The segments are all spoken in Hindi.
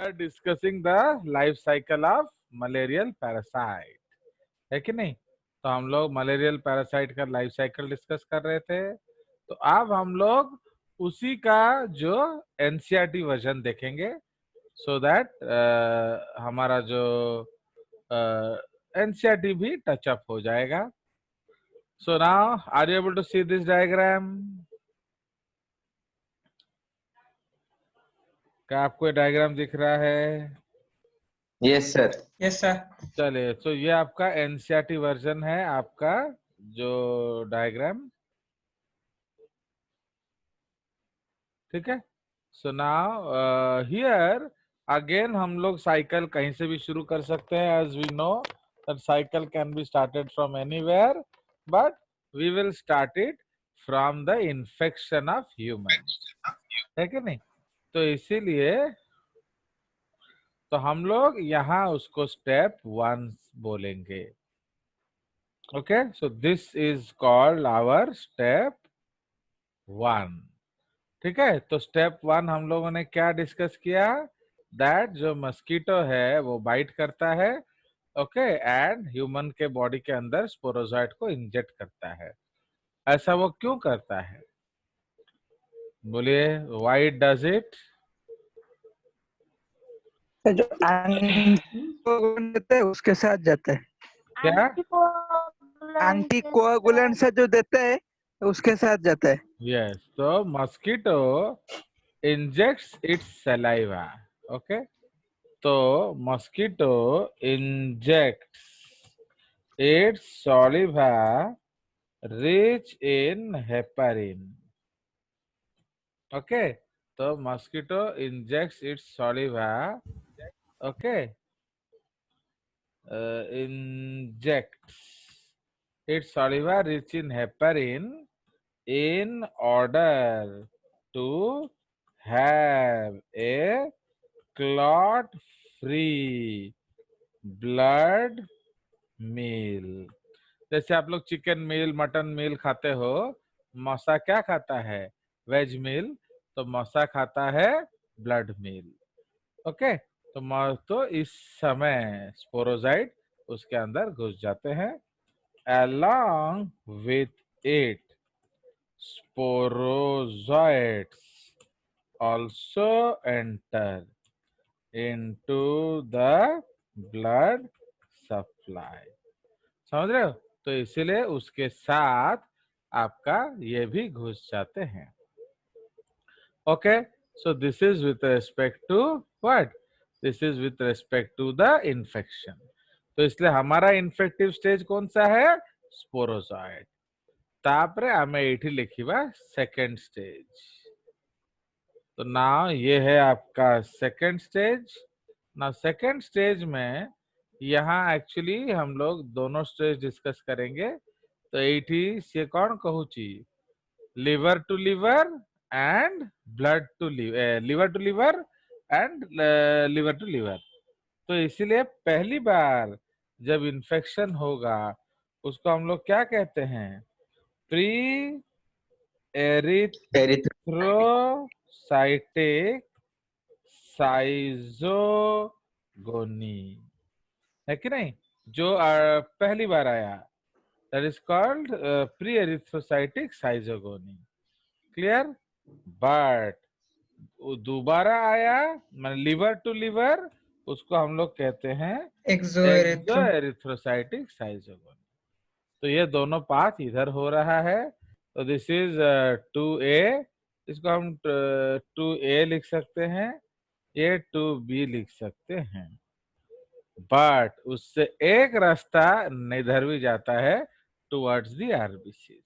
are discussing the life cycle of malarial parasite, है कि नहीं? तो हम लोग मलेरियल पैरासाइट का लाइफ साइकिल डिस्कस कर रहे थे। तो अब हम लोग उसी का जो एनसीईआरटी वर्जन देखेंगे, सो दैट हमारा जो एनसीईआरटी भी टच अप हो जाएगा। So now are you able to see this diagram? क्या आपको डायग्राम दिख रहा है? Yes sir. Yes sir. चलिए, तो ये आपका एनसीईआरटी वर्जन है, आपका जो डायग्राम, ठीक है। सो नाउ हियर अगेन हम लोग साइकिल कहीं से भी शुरू कर सकते हैं, as we know that cycle can be started from anywhere, but we will start it from the infection of human, है कि नहीं? तो इसीलिए तो हम लोग यहाँ उसको स्टेप 1 बोलेंगे। Okay, so this is called our step 1, ठीक है। तो स्टेप 1 हम लोगों ने क्या डिस्कस किया? दैट जो मस्कीटो है वो बाइट करता है, ओके, एंड ह्यूमन के बॉडी के अंदर स्पोरोजोइट को इंजेक्ट करता है। ऐसा वो क्यों करता है? बोलिए, व्हाई डज इट? जो एंटीकोगुलेंट देते हैं उसके साथ जाता है। क्या? एंटीकोगुलेंट से जो देते हैं उसके साथ जाता है। यस, तो mosquito injects its saliva, okay. तो mosquito injects its saliva rich in heparin, okay. So mosquito injects its saliva, okay, injects its saliva rich in heparin in order to have a clot free blood meal। जैसे आप लोग चिकन मील, मटन मील खाते हो, मौसा क्या खाता है? वेज मील। तो मौसा खाता है ब्लड मील, ओके। तो इस समय स्पोरोजाइट उसके अंदर घुस जाते हैं। along with it sporozoites also enter into the blood supply, समझ रहे हो? तो इसीलिए उसके साथ आपका ये भी घुस जाते हैं, okay. So this is with respect to what? This is with respect to the infection. तो इसलिए हमारा इन्फेक्टिव स्टेज कौन सा है? स्पोरोजॉइट। तापरे आमे एठी लिखिबा सेकंड स्टेज। तो नाउ ये है आपका सेकंड स्टेज। ना सेकंड स्टेज में यहाँ एक्चुअली हम लोग दोनों स्टेज डिस्कस करेंगे। तो एठी से कौन कहूची? Liver to liver and blood to liver, liver to liver and liver to liver. तो इसीलिए पहली बार जब इन्फेक्शन होगा उसको हम लोग क्या कहते हैं? प्री एरिथ्रोसाइटिक साइजोगोनी, है कि नहीं? जो पहली बार आया, that is called pre erythrocytic साइजोगोनी, clear? But दोबारा आया मतलब लिवर टू लिवर, उसको हम लोग कहते हैं एक्सोएरिथ्रोसाइटिक साइजोगोनी। तो ये दोनों पाथ इधर हो रहा है। तो दिस इज 2A, इसको हम 2A लिख सकते हैं, ये 2B लिख सकते हैं। बट उससे एक रास्ता इधर भी जाता है टुवर्ड्स द आरबीसी,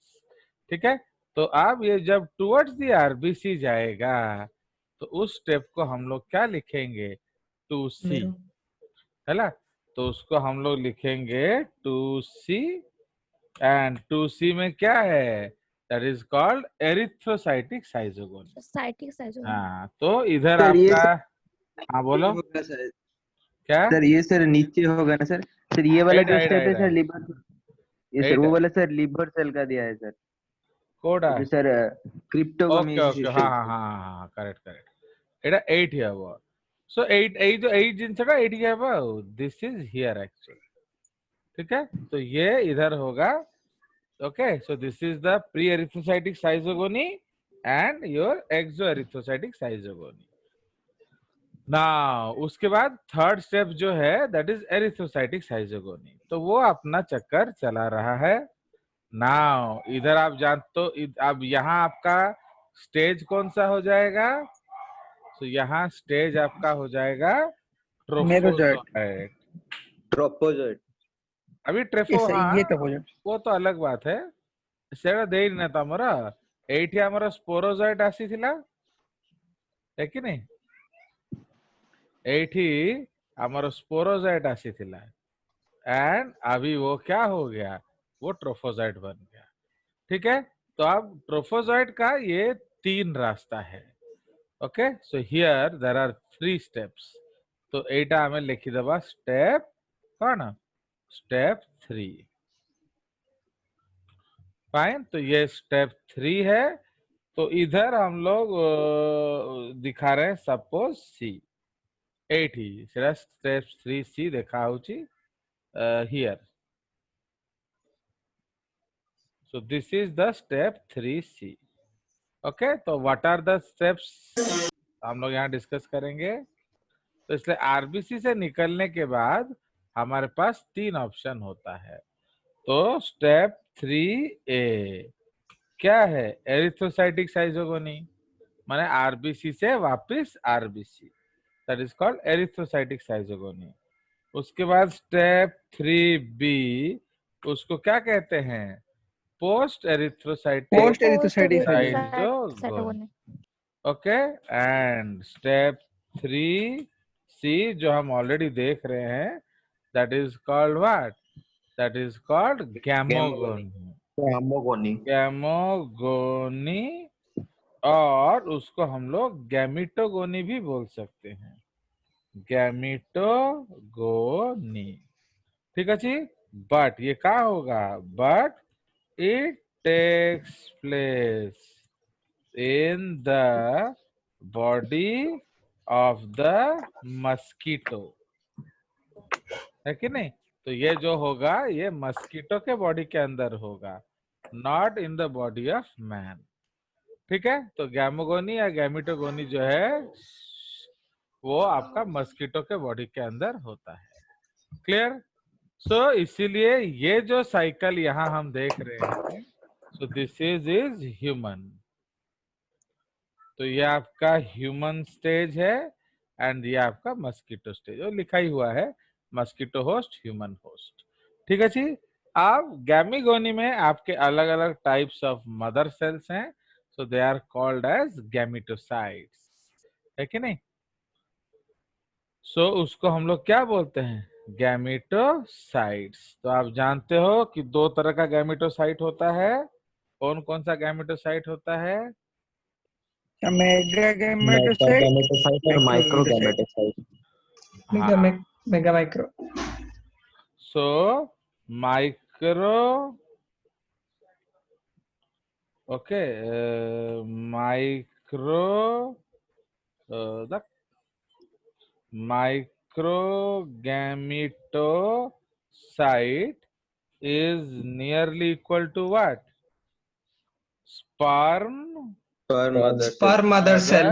ठीक है। तो अब ये जब टुवर्ड्स द आरबीसी जाएगा तो उस स्टेप को हम लोग क्या लिखेंगे? 2C, है ना? तो उसको हम लोग लिखेंगे 2C, एंड 2C में क्या है? That is called erythrocytic साइजोगोनी। हाँ, तो इधर आपका, हाँ बोलो क्या? सर ये सर नीचे होगा ना सर? सर ये वाला जो स्टेप है सर लिवर, ये सर वो वाला सर लिवर सेल का दिया है सर कोडा, जो सर क्रिप्टोग्रामी। ओके ओके, हाँ हाँ हाँ हाँ, करेक्ट करेक्ट, एटा 8 है वो। So 8 8 जो 8 जिनसे का 8 है वो दिस इज हियर एक्चुअली, ठीक है। तो ये इधर होगा, okay. So this is the pre erythrocytic schizogony and your exo erythrocytic schizogony. Now उसके बाद थर्ड स्टेप जो है दैट इज एरिथ्रोसाइटिक साइजोगोनी, तो वो अपना चक्कर चला रहा है। नाउ इधर आप जान तो अब यहाँ आपका स्टेज कौन सा हो जाएगा, तो यहाँ स्टेज आपका हो जाएगा मेरोजॉइट। ट्रोफोजोइट। ट्रोपोजॉइट। अभी ट्रेफो, हाँ ये ट्रोपोजॉइट। वो तो अलग बात है, सेटा देई ना तमरा एठी हमर स्पोरोजॉइट आसीथिला है कि नहीं, एठी हमर स्पोरोजॉइट आसीथिला एंड अभी वो क्या हो गया, वो ट्रोफोजॉइट बन गया, ठीक है। तो अब ट्रोफोजॉइट का ये 3 रास्ता है, okay. So here there are 3 steps, तो एटा हमें लिखी दबा स्टेप कौन, स्टेप 3, फाइन। तो ये स्टेप 3 है। तो इधर हम लोग दिखा रहे हैं सपोज सी 8 ही सेटा स्टेप 3 सी देखा होची here. So this is the step 3C. Okay, तो व्हाट आर द स्टेप्स हम लोग यहाँ डिस्कस करेंगे। तो इसलिए आरबीसी से निकलने के बाद हमारे पास 3 ऑप्शन होता है। तो स्टेप 3A क्या है, एरिथ्रोसाइटिक साइजोगोनी, माने आरबीसी से वापस RBC, that is called erythrocytic schizogony. उसके बाद स्टेप 3B उसको क्या कहते हैं, post erythrocytic schizogony, okay. And step 3C जो हम ऑलरेडी देख रहे हैं that is called what, that is called gamogony, gamogony. Gamogony, और उसको हम लोग गैमिटोगोनी भी बोल सकते हैं, गैमिटोगोनी, ठीक है जी। बट ये क्या होगा, but it takes place in the body of the mosquito, है कि नहीं। तो ये जो होगा ये मस्कीटो के बॉडी के अंदर होगा, not in the body of man, ठीक है। तो गैमोगोनी या गैमिटोगोनी जो है वो आपका मस्कीटो के बॉडी के अंदर होता है, क्लियर। सो इसीलिए ये जो साइकिल यहाँ हम देख रहे हैं, सो दिस इज ह्यूमन, तो ये आपका ह्यूमन स्टेज है एंड ये आपका मस्कीटो स्टेज, और लिखा ही हुआ है मस्कीटो होस्ट ह्यूमन होस्ट, ठीक है जी। अब गैमीगोनी में आपके अलग अलग टाइप्स ऑफ मदर सेल्स हैं, सो they are called as gametocytes, है कि नहीं। सो उसको हम लोग क्या बोलते हैं, गैमिटोसाइट्स। तो आप जानते हो कि 2 तरह का गैमिटोसाइट होता है, कौन कौन सा गैमिटोसाइट होता है, मेगा गैमेटोसाइट, गैमेटोसाइट और माइक्रो गैमेटोसाइट। हाँ। Mega micro. So micro, okay, micro, the microgametocyte is nearly equal to what, sperm mother cell.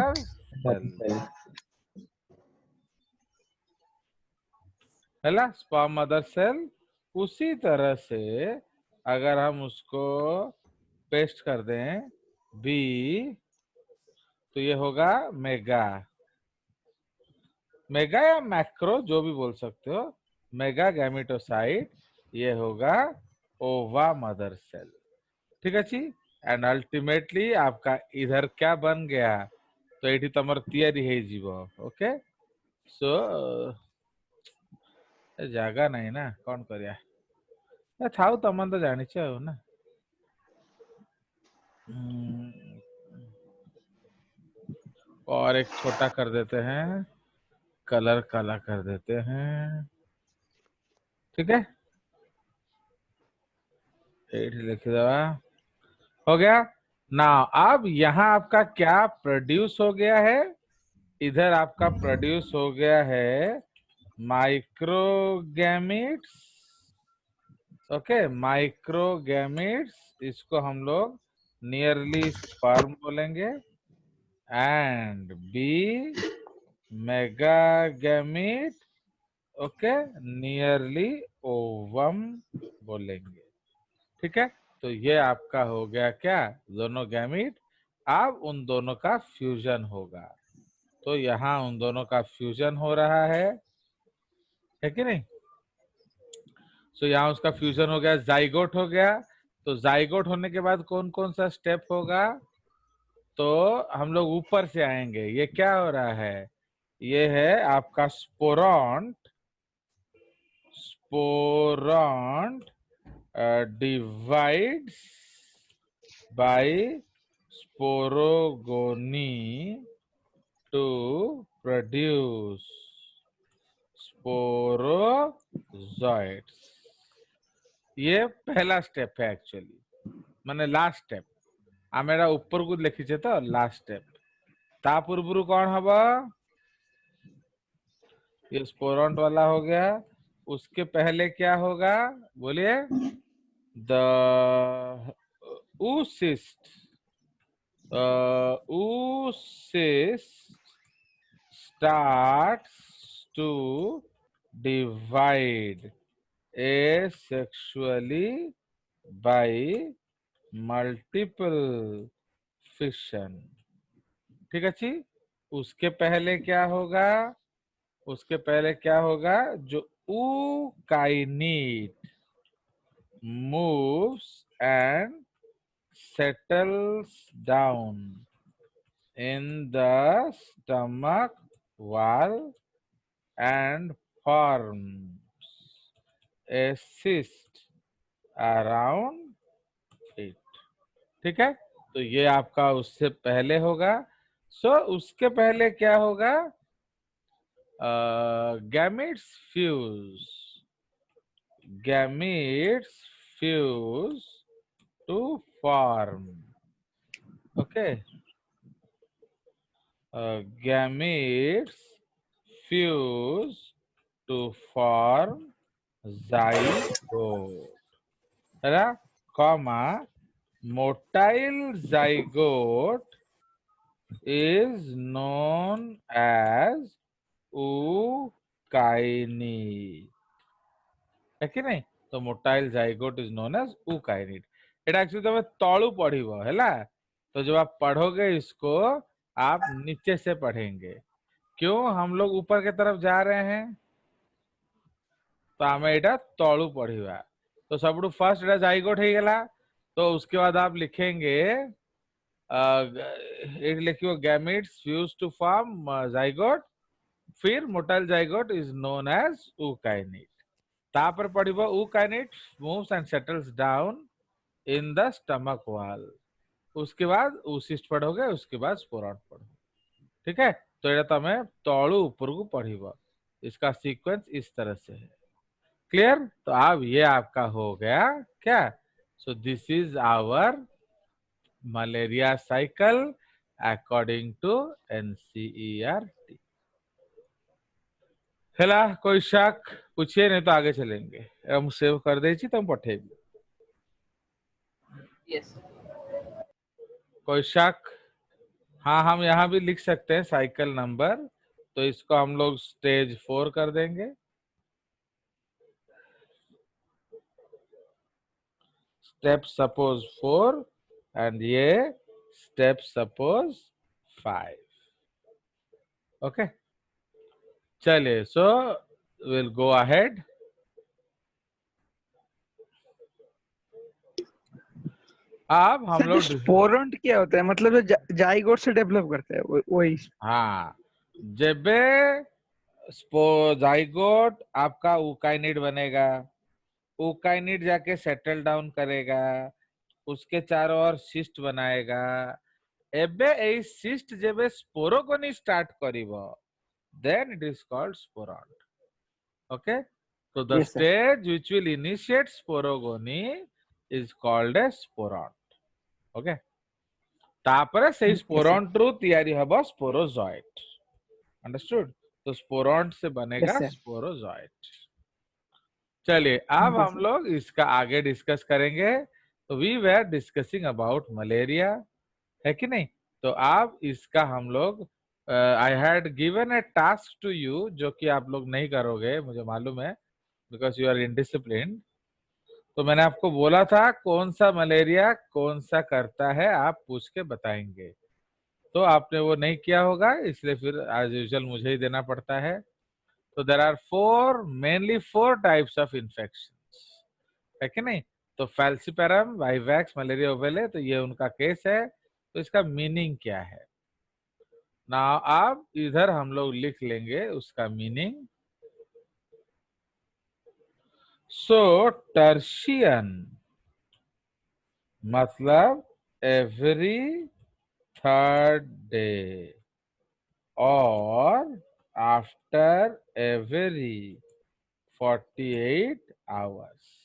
है ना, स्पर्म मदर सेल। उसी तरह से अगर हम उसको पेस्ट कर दें बी, तो ये होगा मेगा, मेगा या मैक्रो जो भी बोल सकते हो, मेगा गैमेटोसाइट, ये होगा ओवा मदर सेल, ठीक है जी। एंड अल्टीमेटली आपका इधर क्या बन गया, तो ये तमर तैयारी है जीव, ओके। सो जगह नहीं ना, कौन करिया था तमन तो जानी ना। और एक छोटा कर देते हैं, कलर काला कर देते हैं, ठीक है। लिख दवा हो गया ना। अब यहाँ आपका क्या प्रोड्यूस हो गया है, इधर आपका प्रोड्यूस हो गया है माइक्रोगैमिट्स। ओके, माइक्रोगैमिट्स, इसको हम लोग नियरली स्पर्म बोलेंगे। And B megagamete, okay, nearly ovum बोलेंगे। ठीक है, तो ये आपका हो गया क्या, दोनों गैमिट। अब उन दोनों का फ्यूजन होगा, तो यहाँ उन दोनों का फ्यूजन हो रहा है कि नहीं। तो यहाँ उसका फ्यूजन हो गया, जाइगोट हो गया। तो जाइगोट होने के बाद कौन कौन सा स्टेप होगा, तो हम लोग ऊपर से आएंगे। ये क्या हो रहा है, ये है आपका स्पोरॉन्ट। स्पोरॉन्ट divides by sporogony to produce sporozoites। ये पहला स्टेप है एक्चुअली, माने लास्ट स्टेप। आमेरा ऊपर को लिखिछे तो लास्ट स्टेप। ता पूर्वरु कौन हबा, ये स्पोरॉन्ट वाला हो गया। उसके पहले क्या होगा बोलिए, the oocyst starts to divide asexually by multiple fission। ठीक है जी। उसके पहले क्या होगा, उसके पहले क्या होगा, जो ookinete moves and settles down in the stomach wall and forms a cyst around it। ठीक है, तो ये आपका उससे पहले होगा। सो उसके पहले क्या होगा, gametes fuse, gametes fuse to form, okay, gametes fuse to form zygote, है ना, comma motile zygote is known as ookinete, है कि नहीं। तो motile zygote is known as ookinete। एटा एक्चुअली तमे तळु पढिबो हैला, तो जब आप पढ़ोगे इसको आप नीचे से पढ़ेंगे। क्यों हम लोग ऊपर के तरफ जा रहे हैं, तो आमे एटा तळु पढिबा। तो सबडू फर्स्ट एटा जाइगोट हे गेला, तो उसके बाद आप लिखेंगे एक लिखियो gametes fuse to form zygote, फिर motile zygote is known as ookinete। तापर पढ़िबो ookinete moves and settles down in the stomach wall। उसके बाद oocyst पढ़ोगे, उसके बाद स्पोरॉन्ट पढ़ोगे। ठीक है, तो ये तमे तळु ऊपर को पढ़िबो। इसका सीक्वेंस इस तरह से है। क्लियर। तो अब ये आपका हो गया क्या, so this is our malaria cycle according to NCERT। हेला कोई शक पूछिए, नहीं तो आगे चलेंगे। हम सेव कर दे तो हम पठेबी। यस कोई शक, हाँ हम यहाँ भी लिख सकते हैं साइकिल नंबर, तो इसको हम लोग स्टेज 4 कर देंगे। स्टेप सपोज 4 एंड ये स्टेप सपोज 5। ओके, चलिए, सो विल गो अहेड। अब हम लोग स्पोरॉन्ट क्या होता है, मतलब जो जाइगोट से डेवलप करता है वही। हाँ, जेबे जाइगोट आपका ookinete बनेगा, ookinete जाके सेटल डाउन करेगा, उसके चारों ओर सिस्ट बनाएगा। एबे ए सिस्ट जेबे स्पोरोगोनी स्टार्ट करिवो, then it is called sporont। okay, so the Yes, sir. stage which will initiate sporogony is called a sporont। okay, तापरे से स्पोरॉन्ट रु तयारी हबो स्पोरोजॉइट। अंडरस्टूड? तो स्पोरोन्ट से यस बनेगा सर। स्पोरोजॉइट। चलिए अब ओके हम सर। लोग इसका आगे डिस्कस करेंगे। तो we were discussing about malaria, है कि नहीं? तो आप इसका हम लोग I had given a task to you, जो कि आप लोग नहीं करोगे मुझे मालूम है, बिकॉज यू आर इनडिसिप्लिन। तो मैंने आपको बोला था कौन सा मलेरिया कौन सा करता है आप पूछ के बताएंगे, तो आपने वो नहीं किया होगा, इसलिए फिर एज यूजुअल मुझे ही देना पड़ता है। तो there are mainly four types of infection, है कि नहीं? तो फैल्सिपेरम, वाइवैक्स, मलेरिया ओवेले, तो ये उनका केस है। तो इसका मीनिंग क्या है ना, आप इधर हम लोग लिख लेंगे उसका मीनिंग। सो टर्शियन मतलब एवरी थर्ड डे और आफ्टर एवरी 48 आवर्स,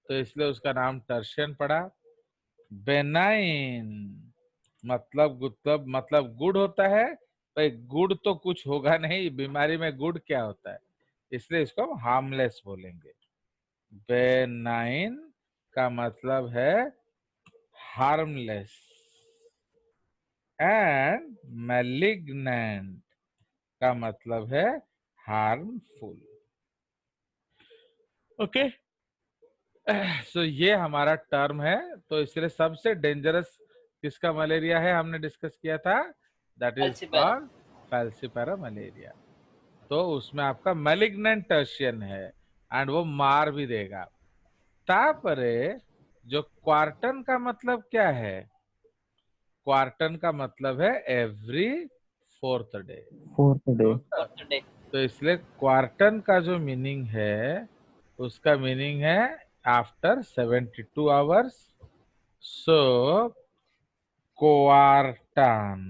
तो इसलिए उसका नाम टर्शियन पड़ा। बेनाइन मतलब गुड होता है। भाई गुड तो कुछ होगा नहीं, बीमारी में गुड क्या होता है, इसलिए इसको हम हार्मलेस बोलेंगे। बेनाइन का मतलब है हार्मलेस, एंड मैलिग्नेंट का मतलब है हार्मफुल। ओके, सो ये हमारा टर्म है। तो इसलिए सबसे डेंजरस किसका मलेरिया है हमने डिस्कस किया था, that is falciparum. Called falciparum malaria. तो उसमें आपका मैलिग्नेंट टर्शियन है एंड वो मार भी देगा। तापरे जो क्वार्टन का मतलब क्या है, क्वार्टन का मतलब है every fourth day. Fourth day. Fourth day. तो इसलिए क्वार्टन का जो मीनिंग है उसका मीनिंग है आफ्टर 72 आवर्स। सो क्वार्टन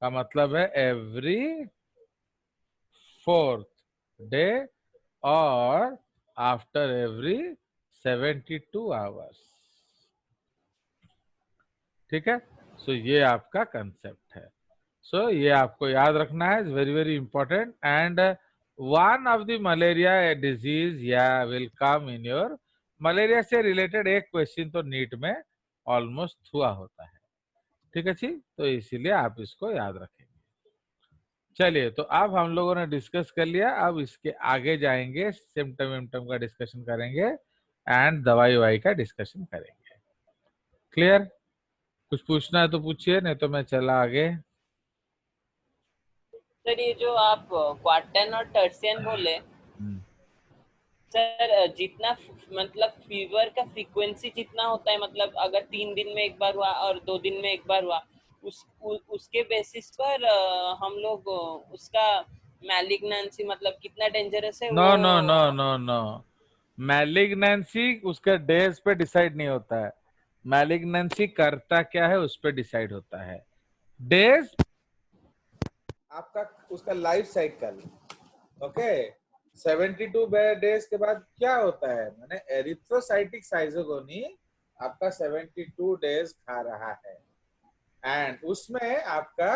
का मतलब है एवरी फोर्थ डे और आफ्टर एवरी 72 आवर्स। ठीक है, सो ये आपका कंसेप्ट है। सो ये आपको याद रखना है, very very important. And one of the malaria disease या will come in your, malaria से रिलेटेड एक क्वेश्चन तो नीट में ऑलमोस्ट हुआ होता है। ठीक है जी, तो इसीलिए आप इसको याद रखेंगे। चलिए, तो अब हम लोगों ने डिस्कस कर लिया, अब इसके आगे जाएंगे, सिम्टम विम्टम का डिस्कशन करेंगे एंड दवाई वाई का डिस्कशन करेंगे। क्लियर? कुछ पूछना है तो पूछिए, नहीं तो मैं चला आगे। सर ये जो आप क्वार्टन और टर्सियन बोले सर, जितना मतलब फीवर का फ्रीक्वेंसी जितना होता है, मतलब अगर 3 दिन में एक बार हुआ और 2 दिन में एक बार हुआ, उसके बेसिस पर हम लोग उसका मैलिग्नेंसी मतलब कितना डेंजरस है नो वो। No no no no, malignancy उसके डेज पे डिसाइड नहीं होता है, मैलिग्नेंसी करता क्या है उस पर डिसाइड होता है। डेज आपका उसका लाइफ साइकिल। ओके, 72 डेज के बाद क्या होता है, माने एरिथ्रोसाइटिक साइजोगोनी आपका 72 डेज खा रहा है एंड उसमें आपका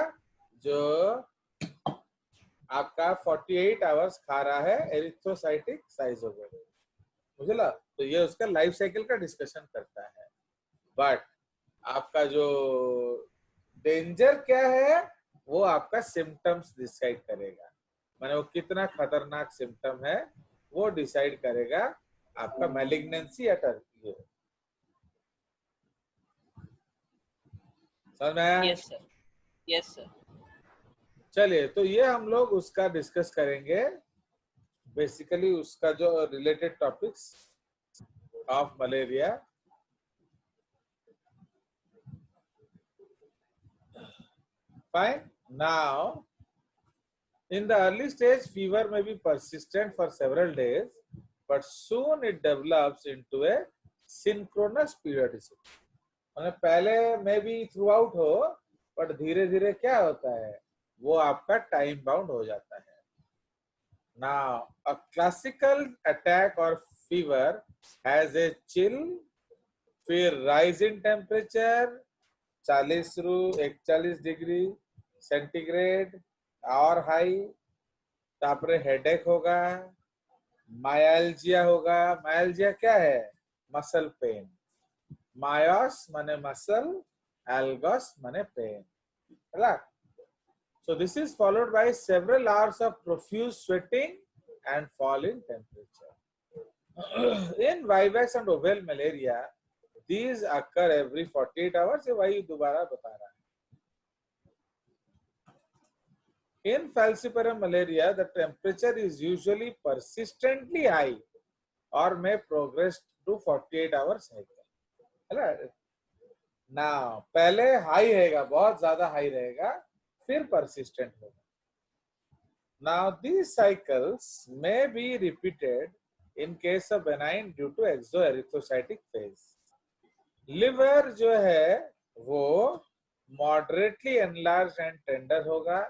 जो आपका 48 आवर्स खा रहा है एरिथ्रोसाइटिक साइजोगोनी, बुझला? तो ये उसका लाइफ साइकिल का डिस्कशन करता है। बट आपका जो डेंजर क्या है वो आपका सिम्टम्स डिसाइड करेगा, माने वो कितना खतरनाक सिम्टम है वो डिसाइड करेगा आपका मैलिग्नेंसी या टर्की है। समझ में आया? Yes sir, yes sir. चलिए, तो ये हम लोग उसका डिस्कस करेंगे, बेसिकली उसका जो related topics of malaria. Fine. Now, in the early stage, fever may be persistent for several days, but soon it develops into a synchronous periodicity. मैंने पहले में भी थ्रू आउट हो, बट धीरे धीरे क्या होता है वो आपका टाइम बाउंड हो जाता है। Now, a classical attack or fever has a chill, फिर rise in temperature 40 ରୁ 41 डिग्री सेंटीग्रेड और हाई, तापरे हेडेक होगा, मायालजिया होगा। मायालजिया क्या है? Muscle pain. मायोस माने मसल, एल्गोस माने पेन, है। So this is followed by several hours of profuse sweating and fall in temperature. In vivax and oval malaria, these occur every 48 hours. ये वही दोबारा बता रहा है। In falciparum malaria, the temperature is usually persistently high or may progress to 48 hours cycle, है ना? Now, पहले हाई रहेगा, बहुत ज्यादा हाई रहेगा, फिर persistent होगा। Now, these cycles may be repeated in case of benign due to exoerythrocytic phase. Liver जो है वो moderately enlarged and tender होगा,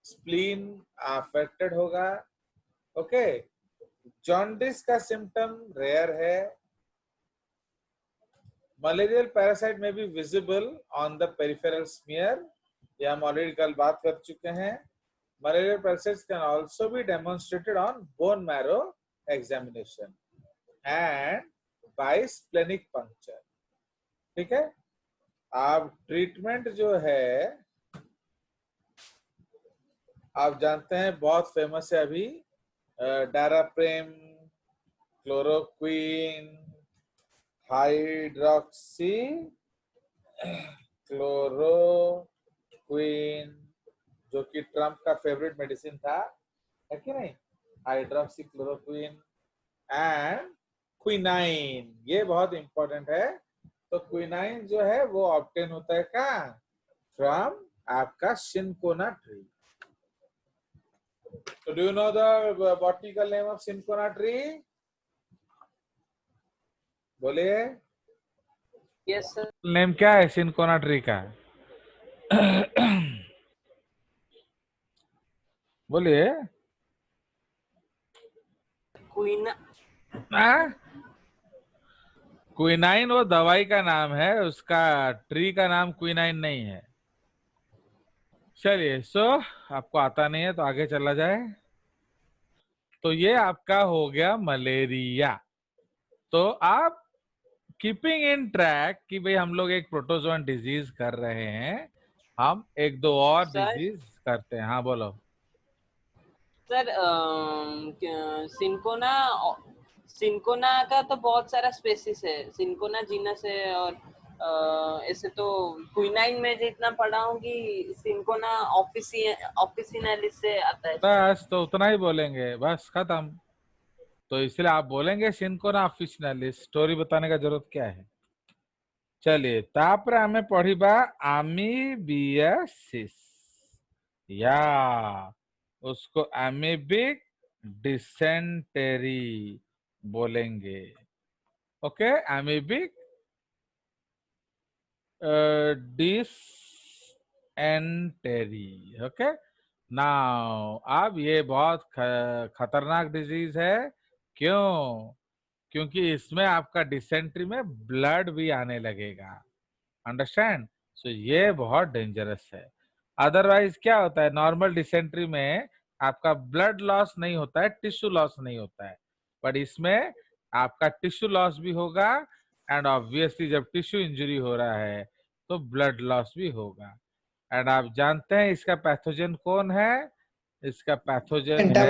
spleen affected होगा, okay? Jaundice का symptom rare है. Malarial parasite may be visible on the peripheral smear. ये हम ऑलरेडी कल बात कर चुके हैं. Malarial parasites can also be demonstrated on bone marrow examination and by splenic puncture. ठीक है? अब ट्रीटमेंट जो है आप जानते हैं, बहुत फेमस है अभी, डाराप्रेम, क्लोरोक्वीन, हाइड्रोक्सी क्लोरोक्वीन, जो कि ट्रम्प का फेवरेट मेडिसिन था, है कि नहीं? हाइड्रोक्सी क्लोरोक्वीन एंड क्विनाइन, ये बहुत इंपॉर्टेंट है। तो क्विनाइन जो है वो ऑब्टेन होता है कहाँ? फ्रॉम आपका cinchona tree. So do you know the botanical name of Cinchona tree? बोलिए। Yes sir. नेम क्या है सिनकोना ट्री का? बोलिए। क्विनाइन वो दवाई का नाम है, उसका ट्री का नाम क्विनाइन नहीं है। चलिए, आपको आता नहीं है तो आगे चला जाए। तो ये आपका हो गया मलेरिया। तो आप कीपिंग इन ट्रैक कि भाई हम लोग एक प्रोटोजोन डिजीज कर रहे हैं, हम एक दो और डिजीज करते हैं। हाँ बोलो सर। सिनकोना सिनकोना का तो बहुत सारा स्पेसिस है, सिनकोना जीनस है, और ऐसे तो क्विनाइन में जितना पढ़ा हूँ कि सिनकोना ऑफिसिनालिस से आता है। बस, तो उतना ही बोलेंगे, बस खत्म। तो इसलिए आप बोलेंगे सिनकोना ऑफिसिनालिस, स्टोरी बताने का जरूरत क्या है। चलिए, तापर हमें पढ़िबा अमीबियासिस, या उसको अमीबिक डिसेंटेरी बोलेंगे। Okay, amoebic dysentery. Okay, now अब ये बहुत खतरनाक डिजीज है। क्यों? क्योंकि इसमें आपका डिसेंट्री में ब्लड भी आने लगेगा। अंडरस्टैंड? सो ये बहुत डेंजरस है। अदरवाइज क्या होता है, नॉर्मल डिसेंट्री में आपका ब्लड लॉस नहीं होता है, टिश्यू लॉस नहीं होता है, बट इसमें आपका टिश्यू लॉस भी होगा, एंड ऑब्वियसली जब टिश्यू इंजरी हो रहा है तो ब्लड लॉस भी होगा। एंड आप जानते हैं इसका पैथोजन कौन है? इसका पैथोजन है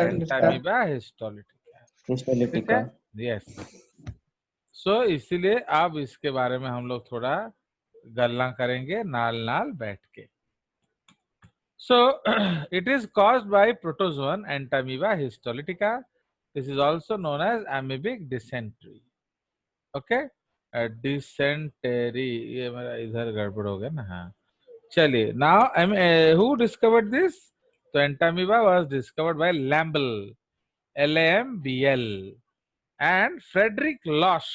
एंटामीबा हिस्टोलिटिका। यस। सो इसीलिए अब इसके बारे में हम लोग थोड़ा गल्ला करेंगे नाल नाल बैठ के। So it is caused by protozoan Entamoeba histolytica. This is also known as amoebic dysentery. Okay, dysentery, ये मेरा इधर गड़बड़ हो गया ना। हाँ, चलिए, नाउ हु डिस्कवर्ड दिस? तो Entamoeba was discovered by Lambl, LAMBL, and Friedrich Losch,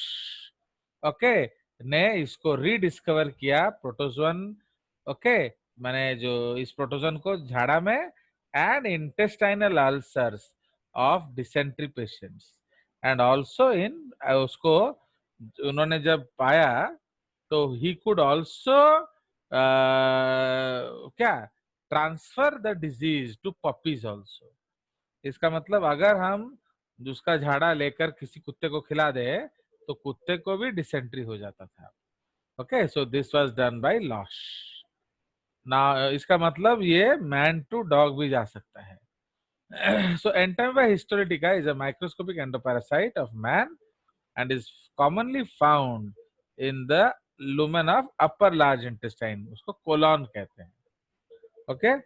okay, ने इसको रीडिस्कवर किया, प्रोटोजोन। ओके, मैंने जो इस प्रोटोजोन को झाड़ा में and intestinal ulcers of dysentery patients, and also in, उसको उन्होंने जब पाया तो ही कुड आल्सो क्या transfer the disease to puppies also. इसका मतलब अगर हम उसका झाड़ा लेकर किसी कुत्ते को खिला दे तो कुत्ते को भी डिसेंट्री हो जाता था। Okay, so this was done by Losch. ना इसका मतलब ये मैन टू डॉग भी जा सकता है। So Entamoeba histolytica is a microscopic endoparasite of man and is commonly found in the lumen of upper large intestine, उसको colon कहते हैं। Okay,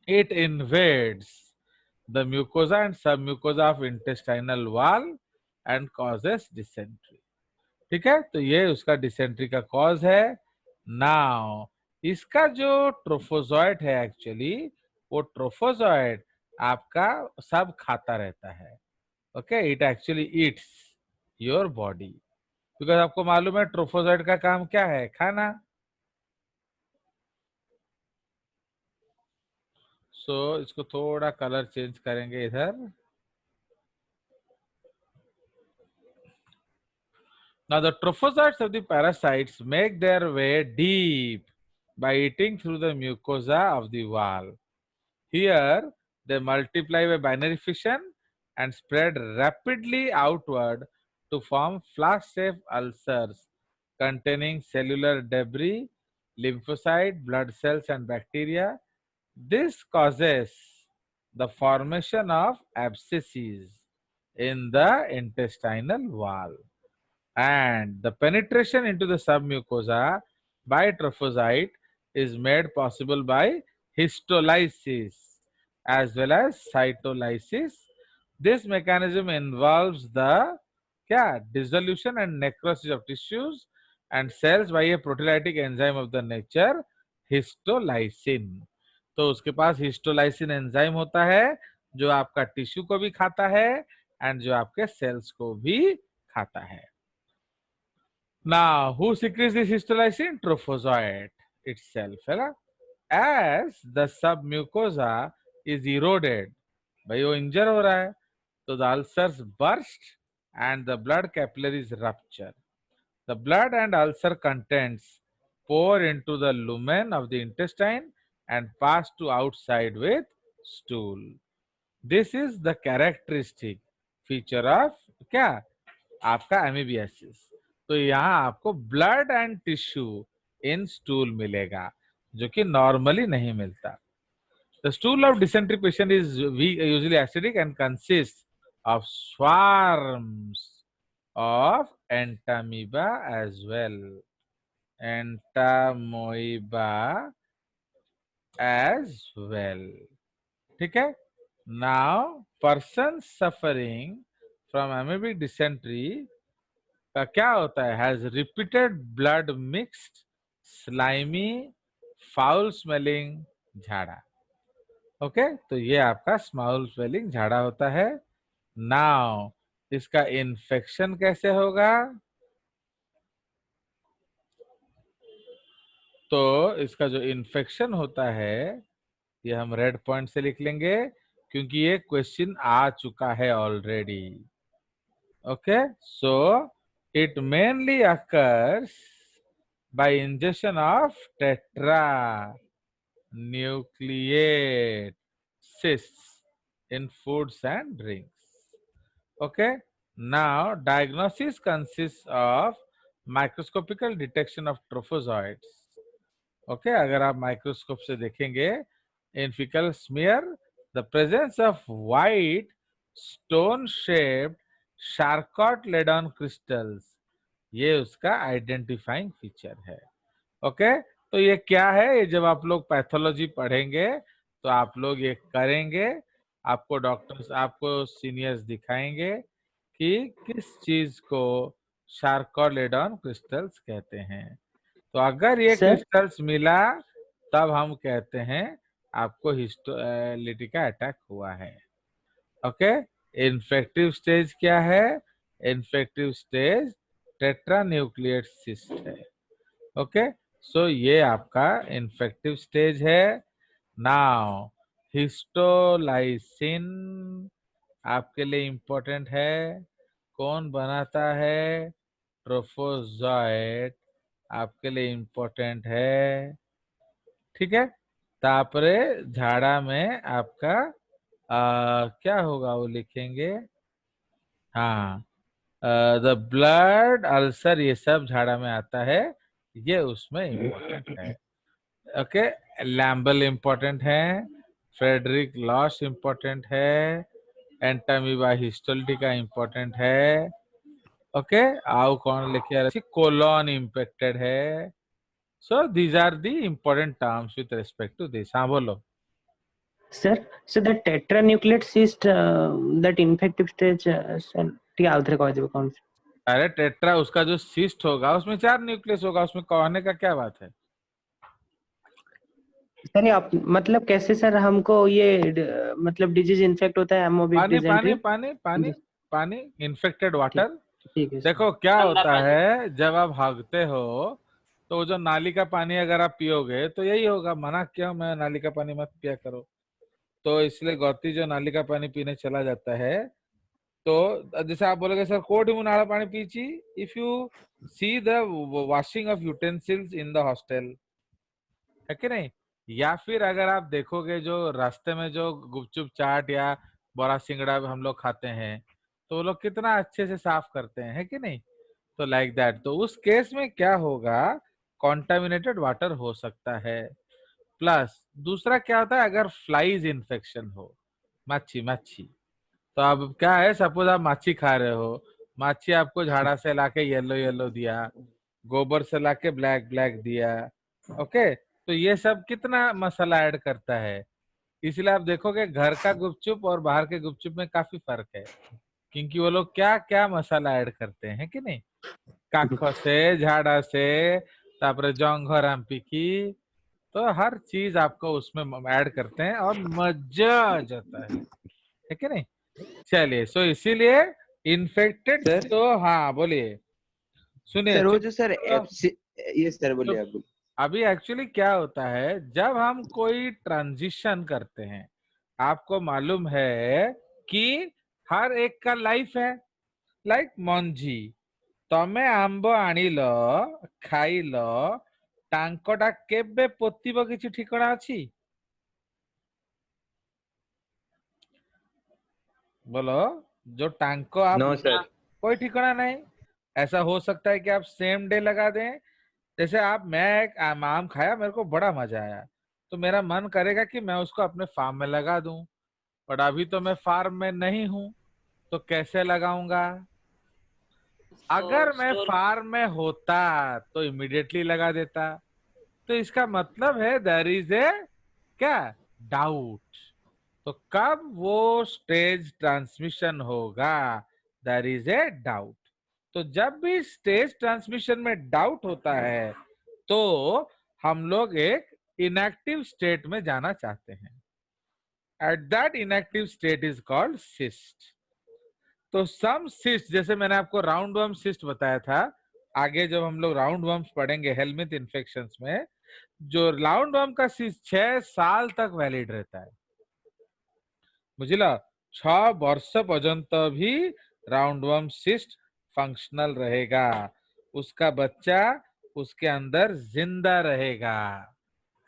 it invades the mucosa and submucosa of intestinal wall and causes dysentery। ठीक है, तो ये उसका डिसेंट्री का कॉज है। नाउ इसका जो ट्रोफोजॉइट है एक्चुअली, वो ट्रोफोजॉइट आपका सब खाता रहता है। Okay, it actually Yeats your body, because आपको मालूम है ट्रोफोजॉइट का काम क्या है, खाना। सो इसको थोड़ा कलर चेंज करेंगे इधर। Now the trophozoites of the parasites make their way deep by eating through the mucosa of the wall. Here they multiply by binary fission and spread rapidly outward to form flask-shaped ulcers containing cellular debris, lymphocyte, blood cells and bacteria. This causes the formation of abscesses in the intestinal wall, and the penetration into the submucosa by trophozoite is made possible by histolysis as well as cytolysis. This mechanism involves the dissolution and necrosis of tissues and cells by a proteolytic enzyme of the nature histolysin। तो उसके पास हिस्टोलाइसिन एंजाइम होता है जो आपका टिश्यू को भी खाता है एंड जो आपके सेल्स को भी खाता है। Now, who secretes this histolysin? Trophozoite itself, है ना? As the submucosa is eroded, भाई वो इंजर हो रहा है, तो the ulcers burst and the blood capillaries rupture. The blood and ulcer contents pour into the lumen of the intestine and pass to outside with stool. This is the characteristic feature of क्या आपका amoebiasis। तो यहाँ आपको blood and tissue in stool मिलेगा जो कि नॉर्मली नहीं मिलता। The stool of dysentery patient is usually acidic and consists of swarms of entamoeba as well. Entamoeba as well। ठीक है। Now, persons suffering from amoebic dysentery का क्या होता है, has repeated blood mixed slimy foul smelling झाड़ा। ओके, तो ये आपका स्माउल स्मेलिंग झाड़ा होता है। नाउ इसका इन्फेक्शन कैसे होगा, तो इसका जो इन्फेक्शन होता है ये हम रेड पॉइंट से लिख लेंगे क्योंकि ये क्वेश्चन आ चुका है already. Okay, so it mainly occurs by ingestion of tetranucleate cysts in foods and drinks। Okay, now diagnosis consists of microscopical detection of trophozoites। Okay, अगर आप माइक्रोस्कोप से देखेंगे in fecal smear the presence of white stone shaped Charcot Ledon crystals, ये उसका आइडेंटिफाइंग फीचर है। ओके, तो ये क्या है, ये जब आप लोग पैथोलॉजी पढ़ेंगे तो आप लोग ये करेंगे, आपको डॉक्टर्स आपको सीनियर्स दिखाएंगे कि किस चीज को शार्कॉट लेडॉन क्रिस्टल्स कहते हैं। तो अगर ये क्रिस्टल्स मिला तब हम कहते हैं आपको हिस्टोलिटिका अटैक हुआ है। ओके, इन्फेक्टिव स्टेज क्या है, इन्फेक्टिव स्टेज टेट्रान्यूक्लिएट सिस्ट है। ओके, सो ये आपका इन्फेक्टिव स्टेज है। नाउ हिस्टोलाइसिन आपके लिए इंपॉर्टेंट है, कौन बनाता है, ट्रोफोजॉइट आपके लिए इंपॉर्टेंट है। ठीक है, तापरे झाड़ा में आपका क्या होगा वो लिखेंगे, हाँ द ब्लड अल्सर, ये सब झाड़ा में आता है, ये उसमें इम्पोर्टेंट है। ओके, लैम्बल इम्पोर्टेंट है, फ्रेडरिक लॉस इम्पोर्टेंट है, एंटामीबा हिस्टोलिटिका इम्पोर्टेंट है। ओके, आओ कौन लेके आ रहा है, कोलोन इम्पेक्टेड है। So these are the important terms with respect to this. हाँ बोलो। Sir, so the tetranucleate cyst, that infective stage, sir, ठीक आउथरे कहते कौन से? अरे टेट्रा, उसका जो सिस्ट होगा उसमें 4 न्यूक्लियस होगा, उसमें कहने का क्या बात है। सर ये मतलब कैसे सर हमको ये मतलब डिजीज इन्फेक्ट होता है एमोबिक पानी पानी डिसेंट्री? पानी पानी पानी, इन्फेक्टेड वाटर। ठीक है सर। देखो क्या गंदा होता पानी। है, जब आप भागते हो तो वो जो नाली का पानी अगर आप पियोगे तो यही होगा, मना क्यों मैं नाली का पानी मत पिया करो। तो इसलिए गौती जो नाली का पानी पीने चला जाता है, तो जैसे आप बोलोगे सर कोट मुंह नाला पानी पीची, if you see the washing of utensils in the hostel, है कि नहीं। या फिर अगर आप देखोगे जो रास्ते में जो गुपचुप चाट या बड़ा सिंगड़ा हम लोग खाते हैं, तो वो लोग कितना अच्छे से साफ करते हैं, है कि नहीं। तो लाइक दैट, तो उस केस में क्या होगा, कॉन्टामिनेटेड वाटर हो सकता है। प्लस दूसरा क्या होता है, अगर फ्लाइज इन्फेक्शन हो, मच्छी मच्छी, तो अब क्या है, सपोज आप मच्छी खा रहे हो, मच्छी आपको झाड़ा से लाके येलो येलो दिया, गोबर से लाके ब्लैक ब्लैक दिया। ओके, तो ये सब कितना मसाला ऐड करता है। इसलिए आप देखोगे घर का गुपचुप और बाहर के गुपचुप में काफी फर्क है, क्योंकि वो लोग क्या क्या मसाला ऐड करते हैं कि नहीं, काख से, झाड़ा से, तापरे जंघर आमपिकी, तो हर चीज आपको उसमें ऐड करते हैं और मजा आ जाता है कि नहीं। चलिए, सो इसीलिए इन्फेक्टेड, सर तो हाँ बोलिए, सुनिए सर वो चुप। जो सर तो एफसी, ये सर बोलिए चुप। आप बोलिए। अभी एक्चुअली क्या होता है, जब हम कोई ट्रांजिशन करते हैं, आपको मालूम है कि हर एक का लाइफ है। लाइक मंझी, तमे आंब आनिल, खाइल, टांकटा केबे पोतिब किछि ठिकाना अछि? बोलो, जो टांको आप, नो सर। कोई ठिकाना नहीं। ऐसा हो सकता है कि आप सेम डे लगा दें, जैसे मैं एक आम खाया, मेरे को बड़ा मजा आया, तो मेरा मन करेगा कि मैं उसको अपने फार्म में लगा दूं, बट अभी तो मैं फार्म में नहीं हूं, तो कैसे लगाऊंगा। अगर मैं स्टोर फार्म में होता तो इमिडिएटली लगा देता। तो इसका मतलब है देयर इज ए क्या, डाउट। तो कब वो स्टेज ट्रांसमिशन होगा, देयर इज ए डाउट। तो जब भी स्टेज ट्रांसमिशन में डाउट होता है, तो हम लोग एक इनएक्टिव स्टेट में जाना चाहते हैं। At that inactive state is called cyst. तो सम सिस्ट, जैसे मैंने आपको राउंड वर्म सिस्ट बताया था, आगे जब हम लोग राउंड वर्म्स पढ़ेंगे हेलमिंथ इन्फेक्शंस में, जो राउंड वर्म का सिस्ट 6 साल तक वैलिड रहता है, बुझिला, 6 वर्ष पर्यंत भी राउंड वर्म सिस्ट फंक्शनल रहेगा, उसका बच्चा उसके अंदर जिंदा रहेगा।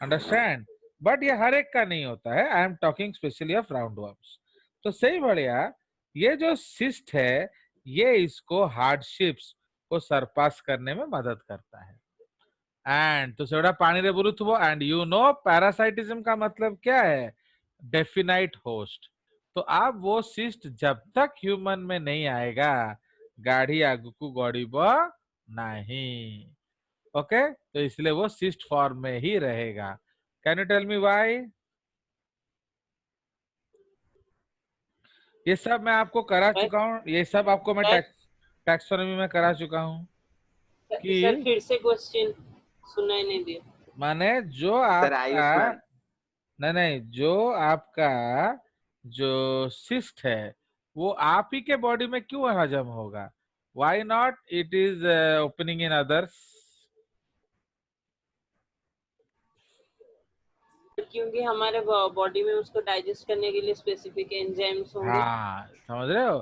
अंडरस्टैंड। बट ये हर एक का नहीं होता है, I am talking specially of round worms. तो सही बढ़िया, ये जो सिस्ट है, ये इसको हार्डशिप्स को सरपास करने में मदद करता है। एंड तो सेवड़ा पानी रे बोलुथबो, एंड यू नो पैरासाइटिज्म का मतलब क्या है, डेफिनाइट होस्ट। तो आप वो सिस्ट जब तक ह्यूमन में नहीं आएगा, गाड़ी आगु को गड़ीब नहीं। ओके, तो इसलिए वो सिस्ट फॉर्म में ही रहेगा। Can you tell me why? ये सब मैं आपको करा चुका हूँ, ये सब आपको मैं टैक्सोनॉमी में करा चुका हूँ कि सर फिर से क्वेश्चन सुनाई नहीं दिया। माने जो सर आपका, आयुष्मान, नहीं, जो आपका जो सिस्ट है, वो आप ही के बॉडी में क्यों हजम होगा? Why not it is opening in others? क्योंकि हमारे बॉडी में उसको डाइजेस्ट करने के लिए स्पेसिफिक एंजाइम्स होंगे। हाँ, समझ रहे हो।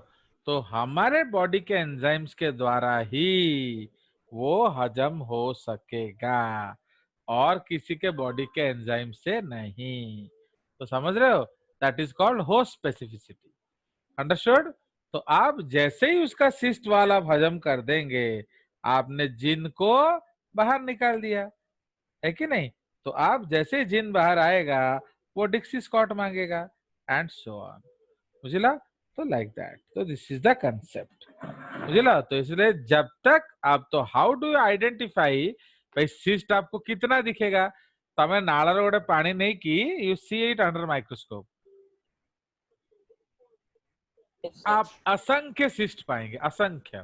तो हमारे बॉडी के एंजाइम्स के द्वारा ही वो हजम हो सकेगा। और किसी के बॉडी के एंजाइम से नहीं। तो समझ रहे हो, that is called host specificity. Understood? तो आप जैसे ही उसका सिस्ट वाला हजम कर देंगे, आपने जिन को बाहर निकाल दिया, है कि नहीं? तो आप जैसे जिन बाहर आएगा वो डिक्सी स्कॉट मांगेगा एंड सो ऑन। बुझला? तो लाइक दैट। तो दिस इज द कंसेप्ट। बुझला? तो इसलिए जब तक आप, तो हाउ डू यू आइडेंटिफाई भाई सिस्ट आपको कितना दिखेगा? तमें नाड़र गोटे पानी नहीं की, you see it under microscope, Yes, sir. आप असंख्य सिस्ट पाएंगे, असंख्य।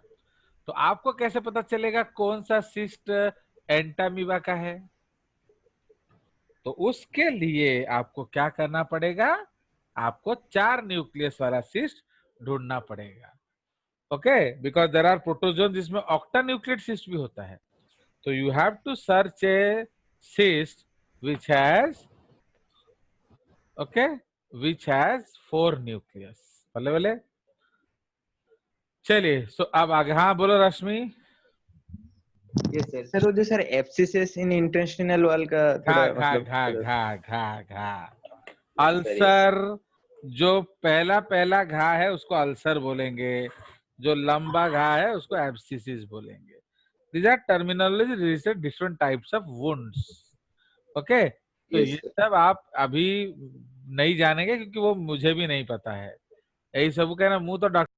तो आपको कैसे पता चलेगा कौन सा सिस्ट एंटामीबा का है? तो उसके लिए आपको क्या करना पड़ेगा? आपको 4 न्यूक्लियस वाला सिस्ट ढूंढना पड़ेगा। Okay, because there are protozoan जिसमें ऑक्टा न्यूक्लियड सिस्ट भी होता है। तो you have to search a cyst which has, okay, which has 4 nucleus. भले भले, चलिए। सो अब आगे, हाँ बोलो रश्मि। Yes sir. सर वो जो सर एब्सिसेस इन इंटेस्टिनल वॉल का थोड़ा अल्सर, जो पहला घा है उसको अल्सर बोलेंगे, जो लंबा घा है उसको एब्सिसिस बोलेंगे। These are terminology related different types of wounds. Okay, तो Yes, ये sir. सब आप अभी नहीं जानेंगे क्योंकि वो मुझे भी नहीं पता है। यही सब कहना, मुंह तो डॉक्टर